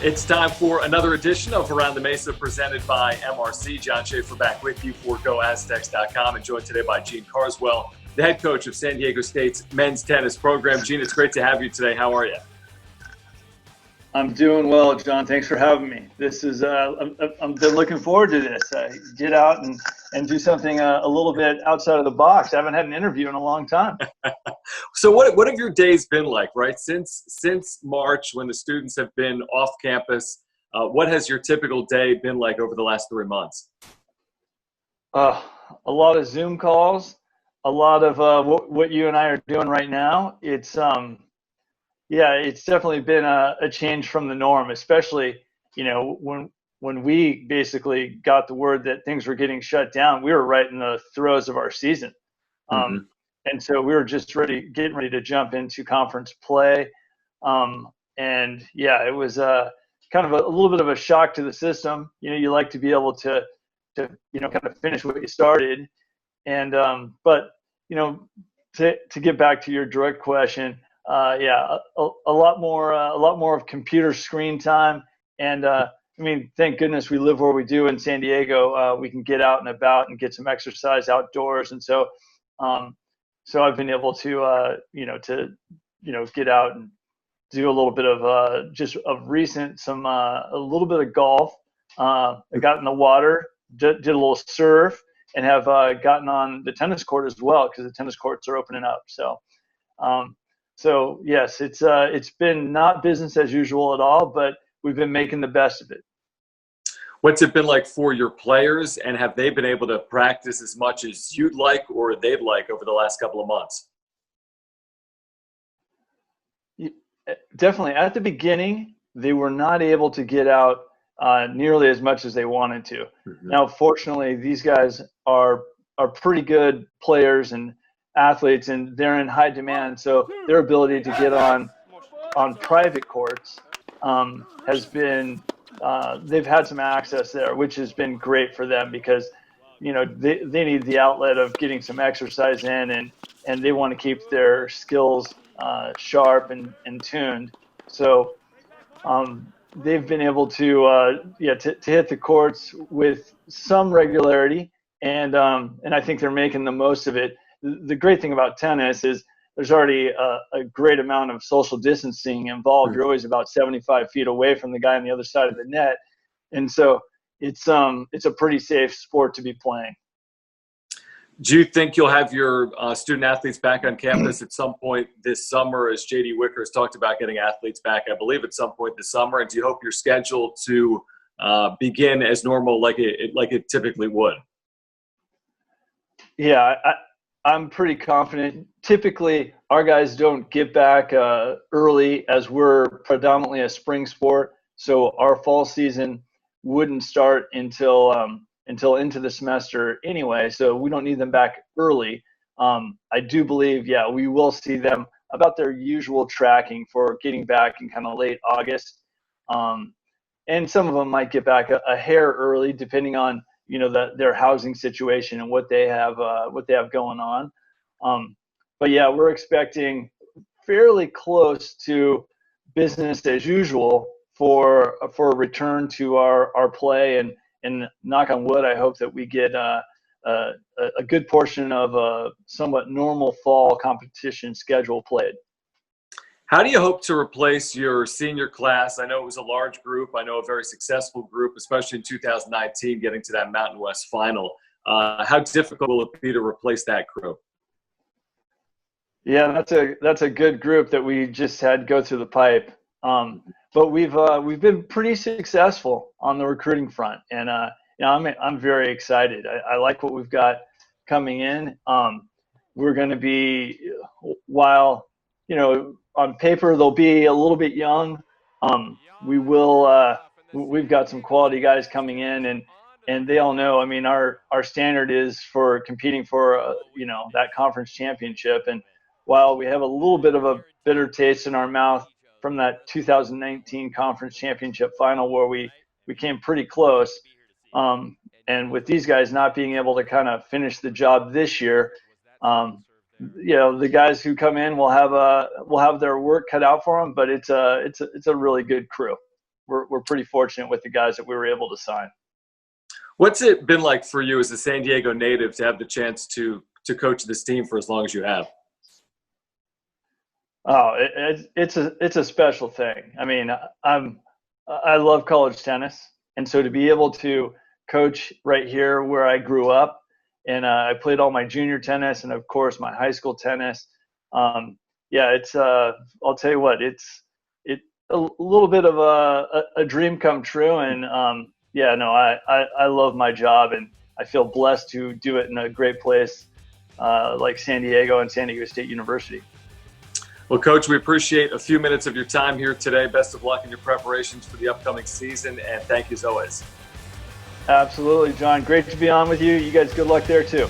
It's time for another edition of Around the Mesa presented by MRC. John Schaefer back with you for GoAztecs.com and joined today by Gene Carswell, the head coach of San Diego State's men's tennis program. Gene, it's great to have you today. How are you? I'm doing well, John. Thanks for having me. This is I'm been looking forward to this. Get out and do something a little bit outside of the box. I haven't had an interview in a long time. So what have your days been like, right? Since March, when the students have been off campus, what has your typical day been like over the last 3 months? A lot of Zoom calls, a lot of what you and I are doing right now. It's definitely been a change from the norm, especially, when we basically got the word that things were getting shut down. We were right in the throes of our season. And so we were just getting ready to jump into conference play. It was kind of a little bit of a shock to the system. You like to be able to kind of finish what you started. And but to get back to your direct question, a lot more of computer screen time. And thank goodness we live where we do in San Diego. We can get out and about and get some exercise outdoors. And so I've been able to get out and do a little bit of a little bit of golf. I got in the water, did a little surf, and have gotten on the tennis court as well, because the tennis courts are opening up. So yes, it's been not business as usual at all, but we've been making the best of it. What's it been like for your players, and have they been able to practice as much as you'd like or they'd like over the last couple of months? Definitely. At the beginning, they were not able to get out nearly as much as they wanted to. Mm-hmm. Now, fortunately, these guys are pretty good players and athletes, and they're in high demand. So their ability to get on private courts has been they've had some access there, which has been great for them, because they need the outlet of getting some exercise in, and they want to keep their skills sharp and tuned. So they've been able to hit the courts with some regularity, and I think they're making the most of it. The great thing about tennis is there's already a great amount of social distancing involved. You're always about 75 feet away from the guy on the other side of the net. And so it's a pretty safe sport to be playing. Do you think you'll have your student athletes back on campus at some point this summer, as J.D. Wicker has talked about getting athletes back, I believe, at some point this summer? And do you hope you're scheduled to begin as normal like it typically would? Yeah, I'm pretty confident. Typically, our guys don't get back early, as we're predominantly a spring sport. So our fall season wouldn't start until into the semester anyway. So we don't need them back early. I do believe, we will see them about their usual tracking for getting back in kind of late August. And some of them might get back a hair early, depending on their housing situation and what they have going on. But we're expecting fairly close to business as usual for a return to our play, and knock on wood, I hope that we get a good portion of a somewhat normal fall competition schedule played. How do you hope to replace your senior class? I know it was a large group. I know a very successful group, especially in 2019, getting to that Mountain West final. How difficult will it be to replace that group? Yeah, that's a good group that we just had go through the pipe. But we've been pretty successful on the recruiting front, and I'm very excited. I like what we've got coming in. We're going to be, while on paper they'll be a little bit young, we've got some quality guys coming in, and they all know. Our standard is for competing for that conference championship, and while we have a little bit of a bitter taste in our mouth from that 2019 conference championship final, where we came pretty close, and with these guys not being able to kind of finish the job this year, the guys who come in will have their work cut out for them. But it's a really good crew. we're pretty fortunate with the guys that we were able to sign. What's it been like for you as a San Diego native to have the chance to coach this team for as long as you have? Oh, it's a special thing. I mean, I love college tennis, and so to be able to coach right here where I grew up, and I played all my junior tennis and of course my high school tennis. Yeah, it's I'll tell you what, it's a little bit of a dream come true, and yeah, no, I love my job, and I feel blessed to do it in a great place like San Diego and San Diego State University. Well, Coach, we appreciate a few minutes of your time here today. Best of luck in your preparations for the upcoming season, and thank you as always. Absolutely, John. Great to be on with you. You guys, good luck there too.